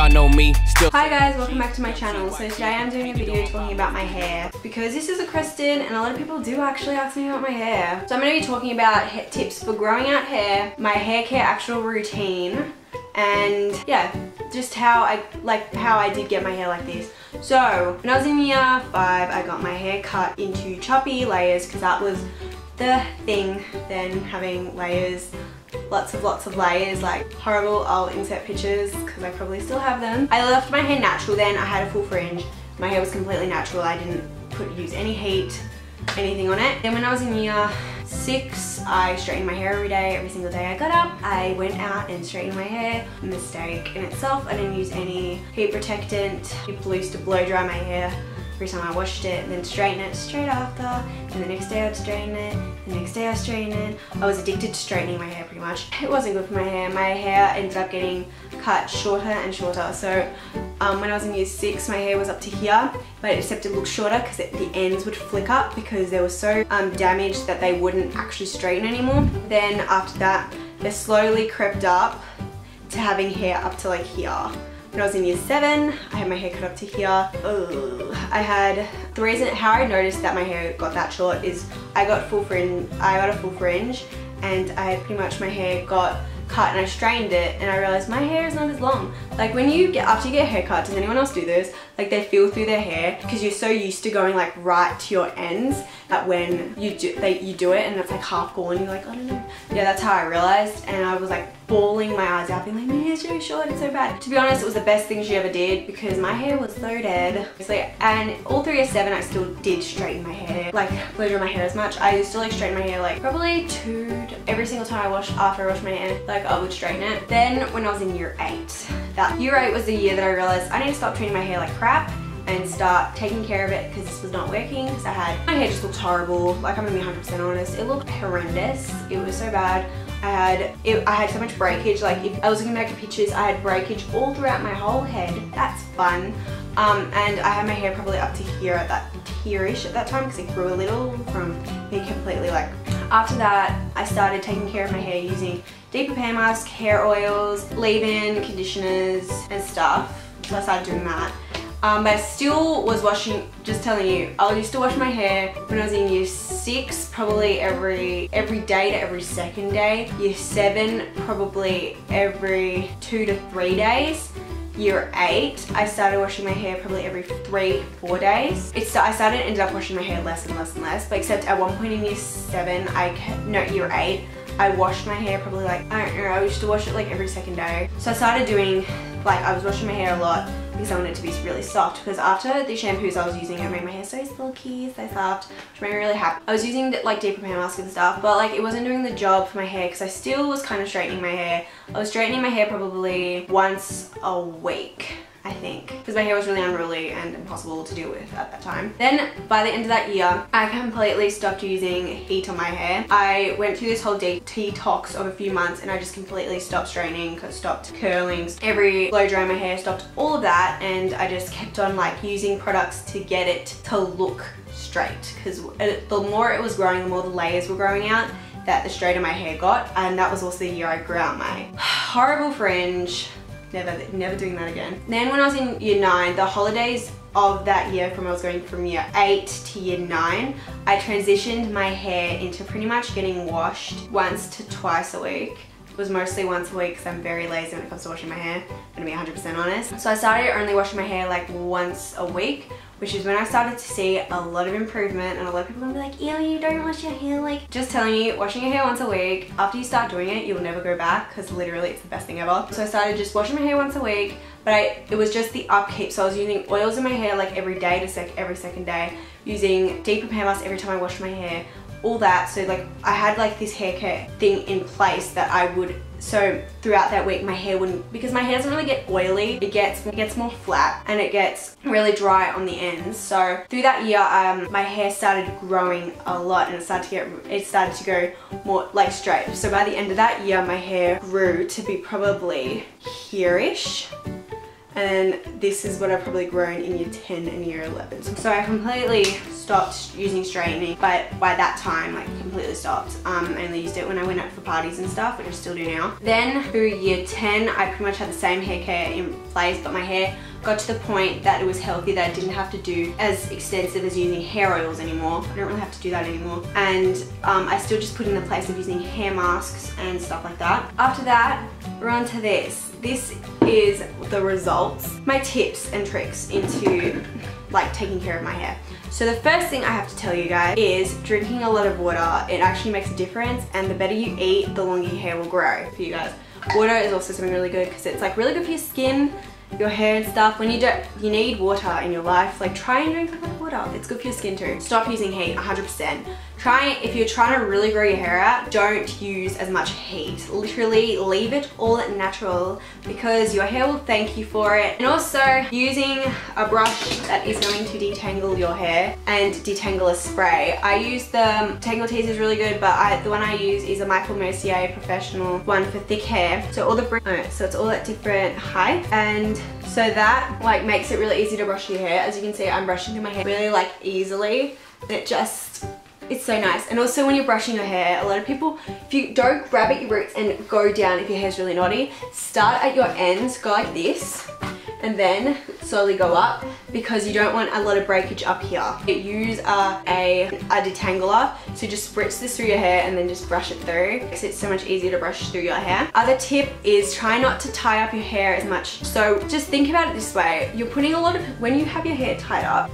y'all know me still. Hi guys, welcome back to my channel. So today I'm doing a video talking about my hair because this is a question and a lot of people do actually ask me about my hair. So I'm going to be talking about tips for growing out hair, my hair care actual routine, and yeah, just how I did get my hair like this. So when I was in year 5, I got my hair cut into choppy layers because that was the thing then, having layers. Lots of layers, like horrible. I'll insert pictures because I probably still have them. I left my hair natural then. I had a full fringe. My hair was completely natural. I didn't use any heat, anything on it. Then when I was in year 6, I straightened my hair every day. Every single day I got up, I went out and straightened my hair. Mistake in itself. I didn't use any heat protectant. People used to blow dry my hair every time I washed it and then straighten it straight after, and the next day I'd straighten it, the next day I straighten it. I was addicted to straightening my hair pretty much. It wasn't good for my hair. My hair ended up getting cut shorter and shorter. So when I was in year 6, my hair was up to here, but except it looked shorter because the ends would flick up because they were so damaged that they wouldn't actually straighten anymore. Then after that, they slowly crept up to having hair up to like here. When I was in year 7, I had my hair cut up to here. Ugh. The reason how I noticed that my hair got that short is I got a full fringe, and my hair got cut and I straightened it and I realized my hair is not as long. Like after you get a haircut, does anyone else do this? Like they feel through their hair because you're so used to going like right to your ends that when you do it and it's like half gone, you're like, I don't know. Yeah, that's how I realized, and I was like bawling my eyes out being like, my hair's so short, it's so bad. To be honest, it was the best thing she ever did because my hair was so dead. And all through year 7 I still did straighten my hair, like blow dry my hair as much. I used to like straighten my hair like probably every single time after I washed my hair, like I would straighten it. Then when I was in year 8, year 8 was the year that I realized I need to stop treating my hair like crap and start taking care of it because this was not working, because my hair just looked horrible. Like I'm gonna be 100% honest, it looked horrendous. It was so bad. I had so much breakage. Like if I was looking back at pictures, I had breakage all throughout my whole head. That's fun. And I had my hair probably up to here here-ish at that time because it grew a little from being completely like. After that, I started taking care of my hair using deep repair mask, hair oils, leave-in conditioners and stuff. So I started doing that. But I still was washing, just telling you, I used to wash my hair when I was in year 6, probably every day to every second day. Year 7, probably every 2 to 3 days. Year 8, I started washing my hair probably every 3-4 days. I ended up washing my hair less and less and less, but except at one point in year 7, year 8, I washed my hair probably like, I don't know, I used to wash it like every second day. So I started doing, like I was washing my hair a lot because I wanted it to be really soft, because after the shampoos I was using, it made my hair so silky, so soft, which made me really happy. I was using like deep repair mask and stuff, but like it wasn't doing the job for my hair because I still was kind of straightening my hair. I was straightening my hair probably once a week, I think, because my hair was really unruly and impossible to deal with at that time. Then by the end of that year, I completely stopped using heat on my hair. I went through this whole detox of a few months and I just completely stopped straightening, stopped curling, blow dry my hair, stopped all of that, and I just kept on like using products to get it to look straight, because the more it was growing, the more the layers were growing out, that the straighter my hair got. And that was also the year I grew out my horrible fringe. Never doing that again. Then when I was in year 9, the holidays of that year, I was going from year 8 to year 9, I transitioned my hair into pretty much getting washed once to twice a week. It was mostly once a week because I'm very lazy when it comes to washing my hair, I'm gonna be 100% honest. So I started only washing my hair like once a week, which is when I started to see a lot of improvement, and a lot of people are gonna be like, ew, you don't wash your hair. Like, just telling you, washing your hair once a week, after you start doing it, you'll never go back because literally it's the best thing ever. So I started just washing my hair once a week, but it was just the upkeep. So I was using oils in my hair like every day to every second day, using deep repair mask every time I washed my hair, all that. So like I had like this hair care thing in place that I would, so throughout that week my hair wouldn't, because my hair doesn't really get oily, it gets more flat and it gets really dry on the ends. So through that year my hair started growing a lot and it started to go more like straight. So by the end of that year my hair grew to be probably here-ish, And then this is what I've probably grown in year 10 and year 11. So I completely stopped using straightening, but by that time, like completely stopped. I only used it when I went out for parties and stuff, which I still do now. Then through year 10, I pretty much had the same hair care in place, but my hair got to the point that it was healthy, that I didn't have to do as extensive as using hair oils anymore. I don't really have to do that anymore. And I still just put in the place of using hair masks and stuff like that. After that, we're on to this. This is the results, my tips and tricks into like taking care of my hair. So the first thing I have to tell you guys is drinking a lot of water. It actually makes a difference, and the better you eat, the longer your hair will grow for you guys. Water is also something really good because it's like really good for your skin, your hair and stuff. When you need water in your life, like try and drink a lot of water. It's good for your skin too. Stop using heat 100%. If you're trying to really grow your hair out, don't use as much heat. Literally leave it all natural because your hair will thank you for it. And also using a brush that is going to detangle your hair and detangle a spray. I use the Tangle Tease is really good, but the one I use is a Michael Mercier professional one for thick hair. So it's all at different height, and so that like makes it really easy to brush your hair. As you can see, I'm brushing through my hair really like easily. It's so nice. And also when you're brushing your hair, a lot of people, if you don't grab at your roots and go down if your hair's really knotty, start at your ends, go like this, and then slowly go up because you don't want a lot of breakage up here. Use a detangler, so just spritz this through your hair and then just brush it through. Makes it so much easier to brush through your hair. Other tip is try not to tie up your hair as much. So just think about it this way. You're putting a lot of, when you have your hair tied up,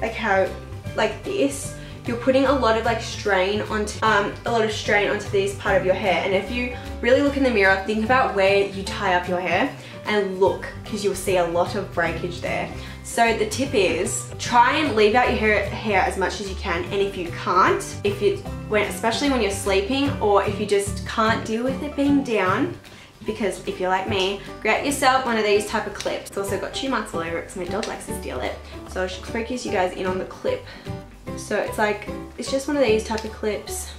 like this, you're putting a lot of strain onto this part of your hair. And if you really look in the mirror, think about where you tie up your hair and look, because you'll see a lot of breakage there. So the tip is try and leave out your hair as much as you can, and if you can't, especially when you're sleeping, or if you just can't deal with it being down, because if you're like me, get yourself one of these type of clips. It's also got 2 marks all over it because my dog likes to steal it. So I'll just focus you guys in on the clip. So it's just one of these type of clips.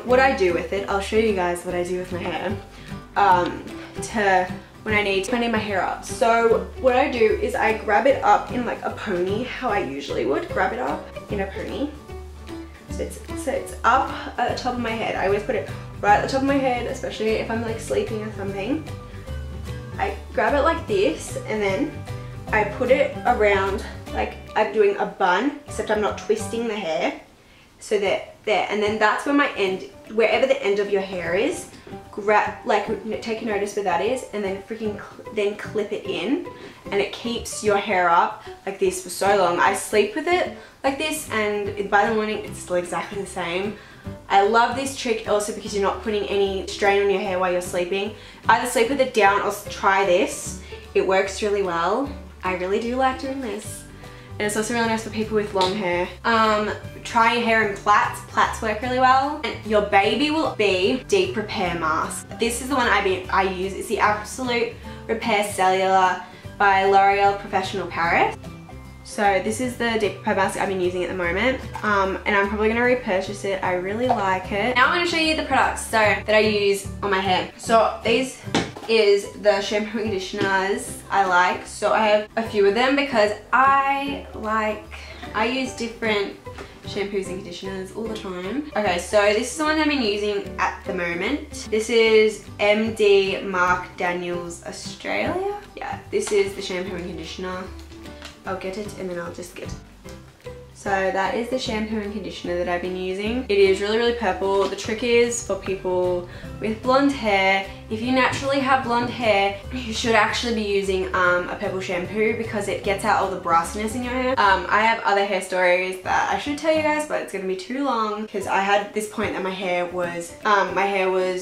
What I do with it, I'll show you guys what I do with my hair when I need my hair up. So what I do is I grab it up in like a pony, how I usually would grab it up in a pony. So it's up at the top of my head. I always put it right at the top of my head, especially if I'm like sleeping or something. I grab it like this, and then I put it around like I'm doing a bun, except I'm not twisting the hair. So there, and then that's where my end, wherever the end of your hair is, take a notice where that is, and then then clip it in, and it keeps your hair up like this for so long. I sleep with it like this, and by the morning it's still exactly the same. I love this trick also because you're not putting any strain on your hair while you're sleeping. Either sleep with it down or try this. It works really well. I really do like doing this. And it's also really nice for people with long hair. Try your hair in plaits. Plaits work really well. And your baby will be Deep Repair Mask. This is the one I use. It's the Absolute Repair Cellular by L'Oreal Professional Paris. So this is the Deep Repair Mask I've been using at the moment. And I'm probably going to repurchase it. I really like it. Now I'm going to show you the products that I use on my hair. So these is the shampoo and conditioners I like. So I have a few of them because I use different shampoos and conditioners all the time. Okay, so this is the one I've been using at the moment. This is MD Mark Daniels Australia. Yeah, this is the shampoo and conditioner. I'll get it and then I'll just get it. So that is the shampoo and conditioner that I've been using. It is really, really purple. The trick is for people with blonde hair. If you naturally have blonde hair, you should actually be using a purple shampoo because it gets out all the brassiness in your hair. I have other hair stories that I should tell you guys, but it's gonna be too long because I had this point that my hair was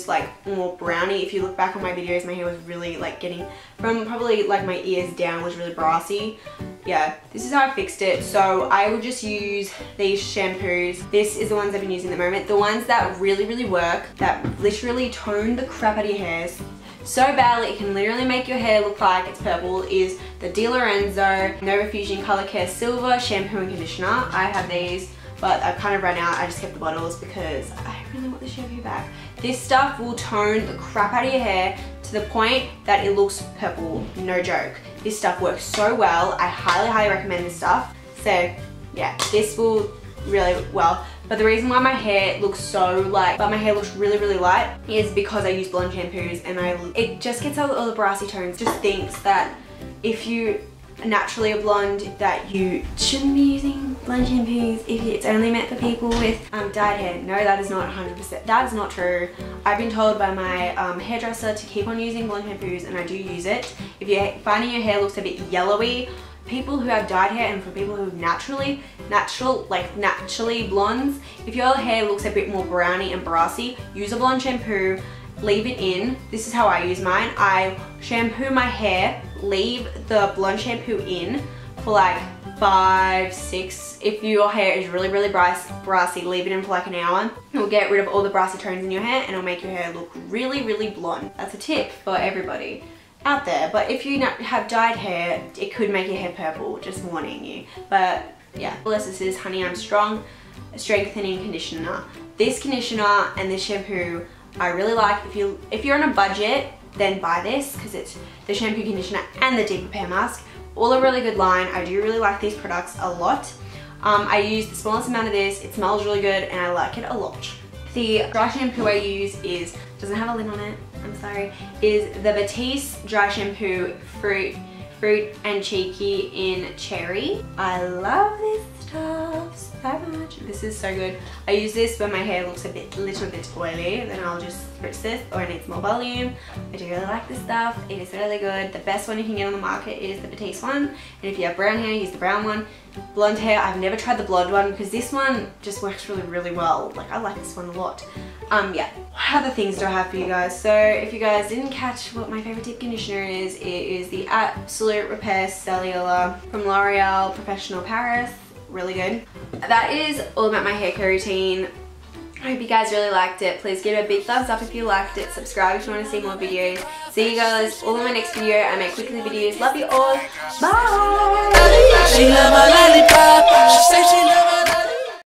like more browny. If you look back on my videos, my hair was really like getting from probably like my ears down was really brassy. Yeah, this is how I fixed it. So I would just use these shampoos. This is the ones I've been using at the moment. The ones that really, really work, that literally tone the crap out of your hairs so badly it can literally make your hair look like it's purple, is the Di Lorenzo Nova Fusion Color Care Silver Shampoo and Conditioner. I have these, but I've kind of run out. I just kept the bottles because I really want the shampoo back. This stuff will tone the crap out of your hair to to the point that it looks purple, no joke. This stuff works so well. I highly recommend this stuff. So yeah, this will really well. But the reason why my hair looks so like, but my hair looks really light is because I use blonde shampoos and it just gets all the brassy tones. Just thinks that if you naturally are blonde that you shouldn't be using blonde shampoos if it's only meant for people with dyed hair. No, that is not 100%. That is not true. I've been told by my hairdresser to keep on using blonde shampoos, and I do use it. If you're finding your hair looks a bit yellowy, people who have dyed hair and for people who naturally blondes, if your hair looks a bit more browny and brassy, use a blonde shampoo, leave it in. This is how I use mine. I shampoo my hair, leave the blonde shampoo in for like 5, 6. If your hair is really brassy, leave it in for like an hour. It'll get rid of all the brassy tones in your hair and it'll make your hair look really blonde. That's a tip for everybody out there. But if you have dyed hair, it could make your hair purple, just warning you. But yeah, this is Honey I'm Strong Strengthening Conditioner. This conditioner and this shampoo I really like. If you're on a budget, then buy this because it's the shampoo, conditioner and the deep repair mask. All a really good line. I do really like these products a lot. I use the smallest amount of this. It smells really good and I like it a lot. The dry shampoo I use doesn't have a lid on it, I'm sorry, is the Batiste Dry Shampoo Fruit and Cheeky in Cherry. I love this stuff so much. This is so good. I use this when my hair looks a little bit oily, then I'll just spritz this, or it needs more volume. I do really like this stuff. It is really good. The best one you can get on the market is the Batiste one. And if you have brown hair, use the brown one. Blonde hair, I've never tried the blonde one because this one just works really well. Like, I like this one a lot. Yeah. What other things do I have for you guys? So if you guys didn't catch what my favorite deep conditioner is, it is the Absolute Repair Cellular from L'Oreal Professional Paris. Really good. That is all about my hair care routine. I hope you guys really liked it. Please give it a big thumbs up if you liked it. Subscribe if you want to see more videos. See you guys all in my next video. I make weekly videos. Love you all. Bye.